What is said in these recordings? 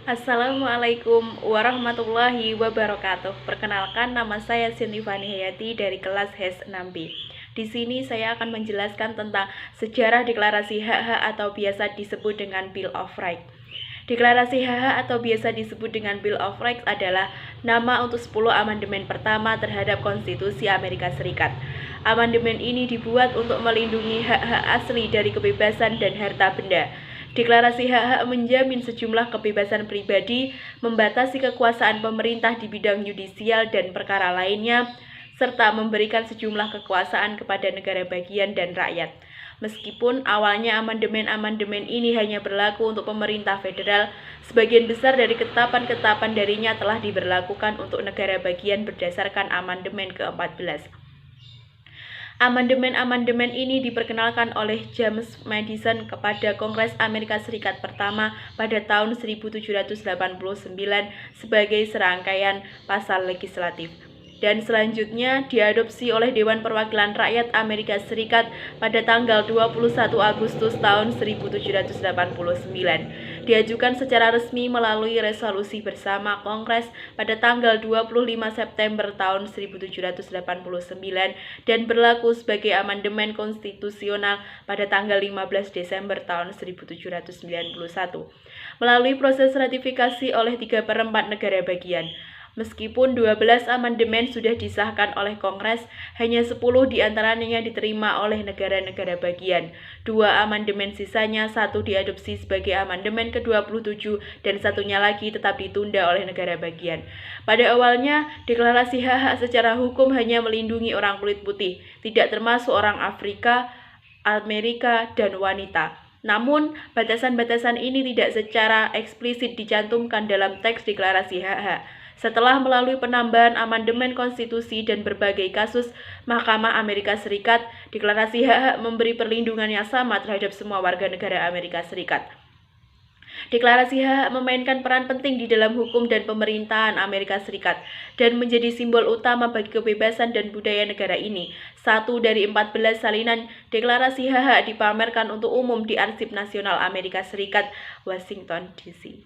Assalamualaikum warahmatullahi wabarakatuh. Perkenalkan, nama saya Sinti Fani Hayati dari kelas HES 6B. Di sini saya akan menjelaskan tentang sejarah deklarasi hak-hak atau biasa disebut dengan Bill of Rights. Deklarasi hak-hak atau biasa disebut dengan Bill of Rights adalah nama untuk 10 amandemen pertama terhadap Konstitusi Amerika Serikat. Amandemen ini dibuat untuk melindungi hak-hak asli dari kebebasan dan harta benda. Deklarasi hak-hak menjamin sejumlah kebebasan pribadi, membatasi kekuasaan pemerintah di bidang yudisial dan perkara lainnya, serta memberikan sejumlah kekuasaan kepada negara bagian dan rakyat. Meskipun awalnya amandemen-amandemen ini hanya berlaku untuk pemerintah federal, sebagian besar dari ketetapan-ketetapan darinya telah diberlakukan untuk negara bagian berdasarkan amandemen ke-14. Amandemen-amandemen ini diperkenalkan oleh James Madison kepada Kongres Amerika Serikat pertama pada tahun 1789 sebagai serangkaian pasal legislatif, dan selanjutnya diadopsi oleh Dewan Perwakilan Rakyat Amerika Serikat pada tanggal 21 Agustus tahun 1789. Diajukan secara resmi melalui resolusi bersama Kongres pada tanggal 25 September tahun 1789 dan berlaku sebagai amandemen konstitusional pada tanggal 15 Desember tahun 1791 melalui proses ratifikasi oleh 3/4 negara bagian. Meskipun 12 amandemen sudah disahkan oleh Kongres, hanya 10 diantaranya diterima oleh negara-negara bagian. 2 amandemen sisanya, 1 diadopsi sebagai amandemen ke-27 dan satunya lagi tetap ditunda oleh negara bagian. Pada awalnya, deklarasi hak-hak secara hukum hanya melindungi orang kulit putih, tidak termasuk orang Afrika, Amerika, dan wanita. Namun, batasan-batasan ini tidak secara eksplisit dicantumkan dalam teks deklarasi hak-hak. Setelah melalui penambahan amandemen konstitusi dan berbagai kasus Mahkamah Amerika Serikat, deklarasi hak-hak memberi perlindungan yang sama terhadap semua warga negara Amerika Serikat. Deklarasi hak-hak memainkan peran penting di dalam hukum dan pemerintahan Amerika Serikat dan menjadi simbol utama bagi kebebasan dan budaya negara ini. 1 dari 14 salinan deklarasi hak-hak dipamerkan untuk umum di Arsip Nasional Amerika Serikat, Washington, D.C.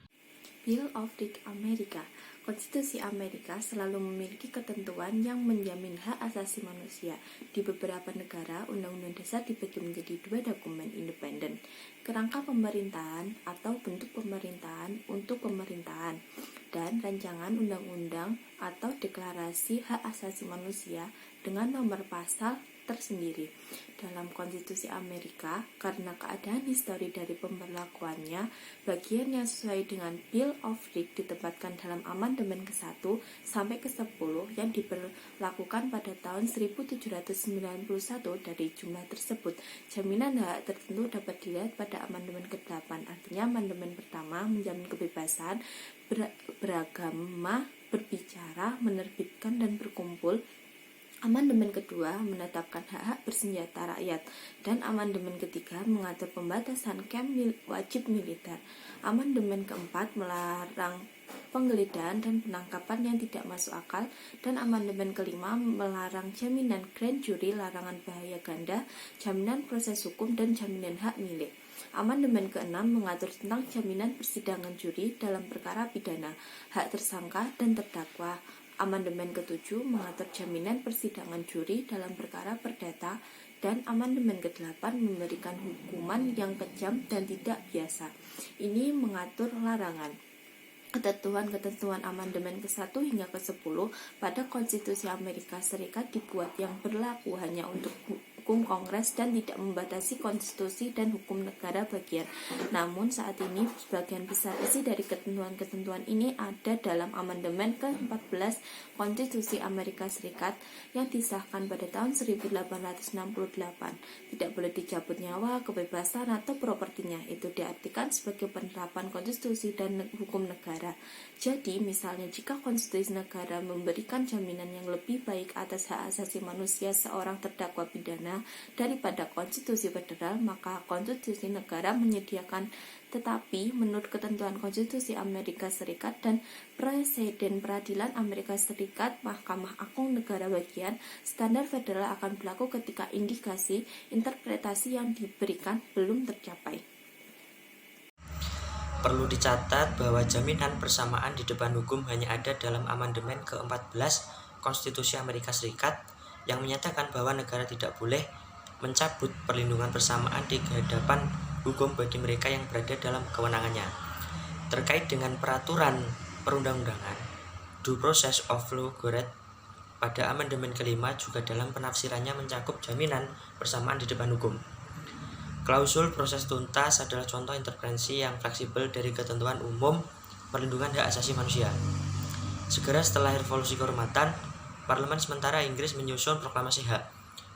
Bill of Rights Amerika. Konstitusi Amerika selalu memiliki ketentuan yang menjamin hak asasi manusia. Di beberapa negara, Undang-Undang Dasar dibagi menjadi 2 dokumen independen: kerangka pemerintahan atau bentuk pemerintahan untuk pemerintahan, dan rancangan undang-undang atau deklarasi hak asasi manusia dengan nomor pasal tersendiri. Dalam Konstitusi Amerika, karena keadaan histori dari pemberlakuannya, bagian yang sesuai dengan Bill of Rights ditempatkan dalam amandemen ke-1 sampai ke-10 yang diberlakukan pada tahun 1791. Dari jumlah tersebut, jaminan hak tertentu dapat dilihat pada amandemen ke-8. Artinya, amandemen pertama menjamin kebebasan beragama, berbicara, menerbitkan, dan berkumpul. Amandemen kedua menetapkan hak-hak bersenjata rakyat, dan amandemen ketiga mengatur pembatasan camp wajib militer. Amandemen keempat melarang penggeledahan dan penangkapan yang tidak masuk akal, dan amandemen kelima melarang jaminan grand jury, larangan bahaya ganda, jaminan proses hukum, dan jaminan hak milik. Amandemen ke-6 mengatur tentang jaminan persidangan juri dalam perkara pidana, hak tersangka dan terdakwa. Amandemen ke-7 mengatur jaminan persidangan juri dalam perkara perdata, dan amandemen ke-8 memberikan hukuman yang kejam dan tidak biasa. Ini mengatur larangan. Ketentuan-ketentuan amandemen ke-1 hingga ke-10 pada Konstitusi Amerika Serikat dibuat yang berlaku hanya untuk hukum Kongres dan tidak membatasi konstitusi dan hukum negara bagian. Namun saat ini sebagian besar isi dari ketentuan-ketentuan ini ada dalam amandemen ke-14 Konstitusi Amerika Serikat yang disahkan pada tahun 1868. Tidak boleh dicabut nyawa, kebebasan, atau propertinya. Itu diartikan sebagai penerapan konstitusi dan hukum negara. Jadi, misalnya jika konstitusi negara memberikan jaminan yang lebih baik atas hak asasi manusia seorang terdakwa pidana daripada konstitusi federal, maka konstitusi negara menyediakan. Tetapi, menurut ketentuan Konstitusi Amerika Serikat dan Presiden Peradilan Amerika Serikat, Mahkamah Agung negara bagian, standar federal akan berlaku ketika indikasi interpretasi yang diberikan belum tercapai. Perlu dicatat bahwa jaminan persamaan di depan hukum hanya ada dalam amandemen ke-14 Konstitusi Amerika Serikat yang menyatakan bahwa negara tidak boleh mencabut perlindungan persamaan di hadapan hukum bagi mereka yang berada dalam kewenangannya. Terkait dengan peraturan perundang-undangan, Due Process of Law Goret pada amandemen kelima juga dalam penafsirannya mencakup jaminan persamaan di depan hukum. Klausul proses tuntas adalah contoh intervensi yang fleksibel dari ketentuan umum perlindungan hak asasi manusia. Segera setelah Revolusi Kehormatan, Parlemen sementara Inggris menyusun proklamasi hak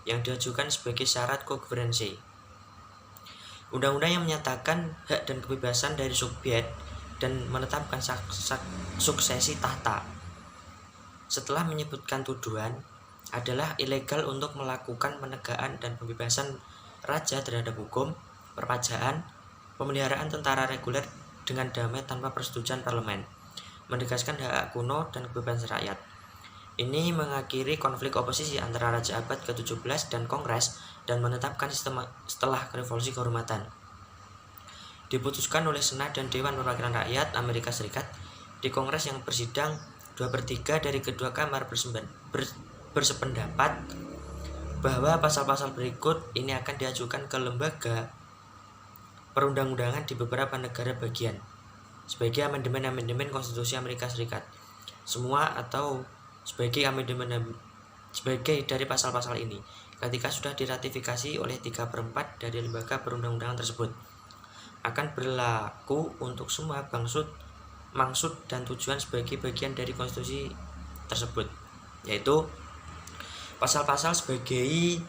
yang diajukan sebagai syarat kogovernansi. Undang-undang yang menyatakan hak dan kebebasan dari subjek dan menetapkan suksesi tahta. Setelah menyebutkan tuduhan adalah ilegal untuk melakukan penegakan dan pembebasan raja terhadap hukum, perpajakan, pemeliharaan tentara reguler dengan damai tanpa persetujuan parlemen, menegaskan hak kuno dan kebebasan rakyat. Ini mengakhiri konflik oposisi antara Raja Abad ke-17 dan Kongres dan menetapkan sistem setelah Revolusi Kehormatan. Diputuskan oleh Senat dan Dewan Perwakilan Rakyat Amerika Serikat di Kongres yang bersidang 2/3 dari kedua kamar bersependapat bahwa pasal-pasal berikut ini akan diajukan ke lembaga perundang-undangan di beberapa negara bagian sebagai amandemen Konstitusi Amerika Serikat. Semua atau sebagai dari pasal-pasal ini ketika sudah diratifikasi oleh 3/4 dari lembaga perundang-undangan tersebut akan berlaku untuk semua maksud dan tujuan sebagai bagian dari konstitusi tersebut, yaitu pasal-pasal sebagai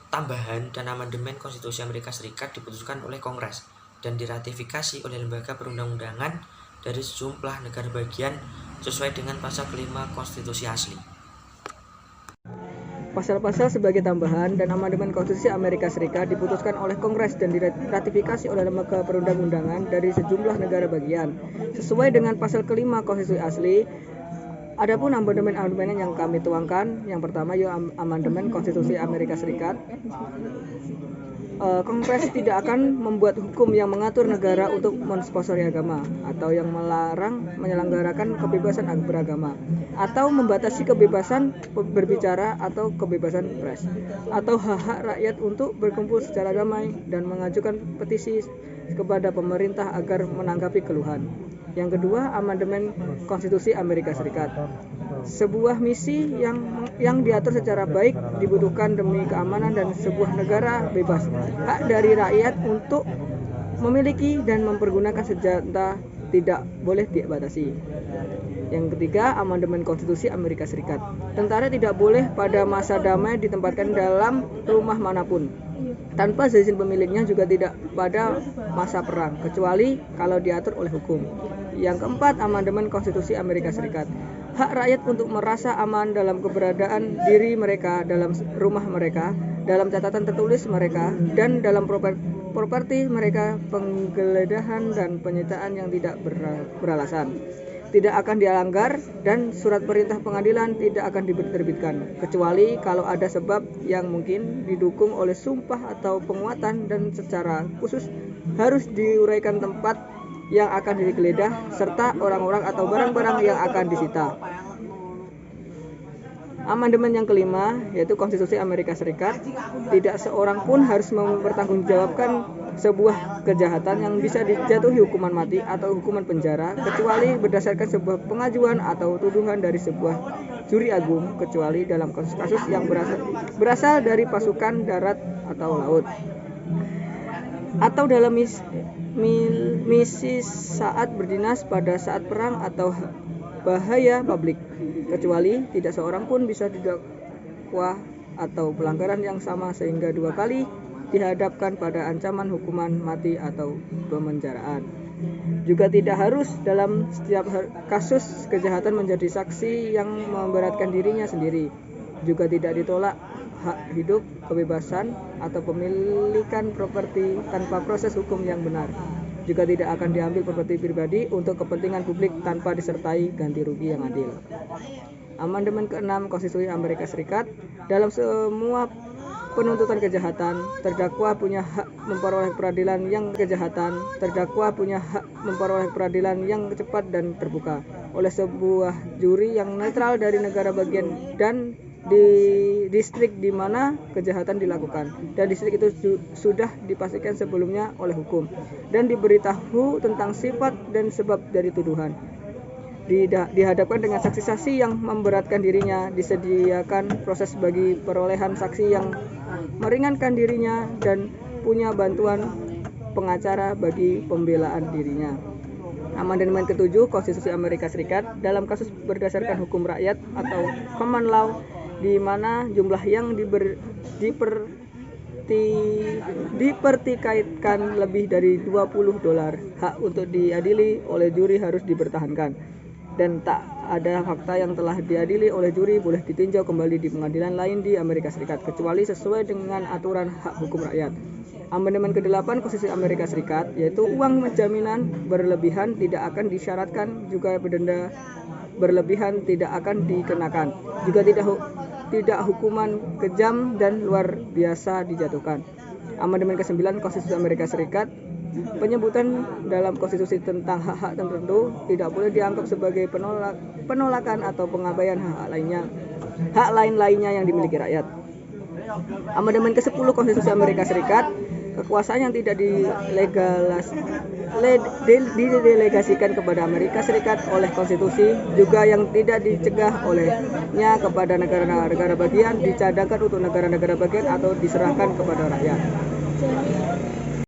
tambahan dan amandemen Konstitusi Amerika Serikat diputuskan oleh Kongres dan diratifikasi oleh lembaga perundang-undangan dari sejumlah negara bagian sesuai dengan pasal kelima Konstitusi asli. Pasal-pasal sebagai tambahan dan amandemen Konstitusi Amerika Serikat diputuskan oleh Kongres dan diratifikasi oleh lembaga perundang-undangan dari sejumlah negara bagian sesuai dengan pasal kelima Konstitusi asli. Adapun amandemen yang kami tuangkan, yang pertama yaitu amandemen Konstitusi Amerika Serikat. Kongres tidak akan membuat hukum yang mengatur negara untuk mensponsori agama atau yang melarang menyelenggarakan kebebasan beragama atau membatasi kebebasan berbicara atau kebebasan pers atau hak-hak rakyat untuk berkumpul secara damai dan mengajukan petisi kepada pemerintah agar menanggapi keluhan. Yang kedua, amandemen Konstitusi Amerika Serikat. Sebuah misi yang diatur secara baik dibutuhkan demi keamanan dan sebuah negara bebas. Hak dari rakyat untuk memiliki dan mempergunakan senjata tidak boleh dibatasi. Yang ketiga, amandemen Konstitusi Amerika Serikat. Tentara tidak boleh pada masa damai ditempatkan dalam rumah manapun tanpa izin pemiliknya, juga tidak pada masa perang, kecuali kalau diatur oleh hukum. Yang keempat, amandemen Konstitusi Amerika Serikat. Hak rakyat untuk merasa aman dalam keberadaan diri mereka, dalam rumah mereka, dalam catatan tertulis mereka, dan dalam properti mereka, penggeledahan dan penyitaan yang tidak beralasan tidak akan dilanggar, dan surat perintah pengadilan tidak akan diterbitkan kecuali kalau ada sebab yang mungkin didukung oleh sumpah atau penguatan, dan secara khusus harus diuraikan tempat yang akan digeledah serta orang-orang atau barang-barang yang akan disita. Amandemen yang kelima yaitu Konstitusi Amerika Serikat. Tidak seorang pun harus mempertanggungjawabkan sebuah kejahatan yang bisa dijatuhi hukuman mati atau hukuman penjara kecuali berdasarkan sebuah pengajuan atau tuduhan dari sebuah juri agung, kecuali dalam kasus-kasus yang berasal dari pasukan darat atau laut atau dalam misi saat berdinas pada saat perang atau bahaya publik, kecuali tidak seorang pun bisa didakwa atau pelanggaran yang sama sehingga dua kali dihadapkan pada ancaman hukuman mati atau pemenjaraan. Juga tidak harus dalam setiap kasus kejahatan menjadi saksi yang memberatkan dirinya sendiri. Juga tidak ditolak hak hidup, kebebasan, atau pemilikan properti tanpa proses hukum yang benar. Juga tidak akan diambil properti pribadi untuk kepentingan publik tanpa disertai ganti rugi yang adil. Amandemen ke-6 Konstitusi Amerika Serikat. Dalam semua penuntutan kejahatan, terdakwa punya hak memperoleh peradilan yang cepat dan terbuka oleh sebuah juri yang netral dari negara bagian dan di distrik di mana kejahatan dilakukan, dan distrik itu sudah dipastikan sebelumnya oleh hukum dan diberitahu tentang sifat dan sebab dari tuduhan. Dihadapkan dengan saksi-saksi yang memberatkan dirinya, disediakan proses bagi perolehan saksi yang meringankan dirinya, dan punya bantuan pengacara bagi pembelaan dirinya. Amandemen ke-7 Konstitusi Amerika Serikat dalam kasus berdasarkan hukum rakyat atau common law, di mana jumlah yang dipertikaikan lebih dari $20, hak untuk diadili oleh juri harus dipertahankan, dan tak ada fakta yang telah diadili oleh juri boleh ditinjau kembali di pengadilan lain di Amerika Serikat kecuali sesuai dengan aturan hak hukum rakyat. Amandemen ke-8 Konstitusi Amerika Serikat, yaitu uang jaminan berlebihan tidak akan disyaratkan, juga denda berlebihan tidak akan dikenakan, juga tidak hukuman kejam dan luar biasa dijatuhkan. Amandemen ke-9 Konstitusi Amerika Serikat, penyebutan dalam konstitusi tentang hak-hak tertentu tidak boleh dianggap sebagai penolakan atau pengabaian hak lain-lainnya yang dimiliki rakyat. Amandemen ke-10 Konstitusi Amerika Serikat, kekuasaan yang tidak didelegasikan kepada Amerika Serikat oleh konstitusi, juga yang tidak dicegah olehnya kepada negara-negara bagian, dicadangkan untuk negara-negara bagian atau diserahkan kepada rakyat.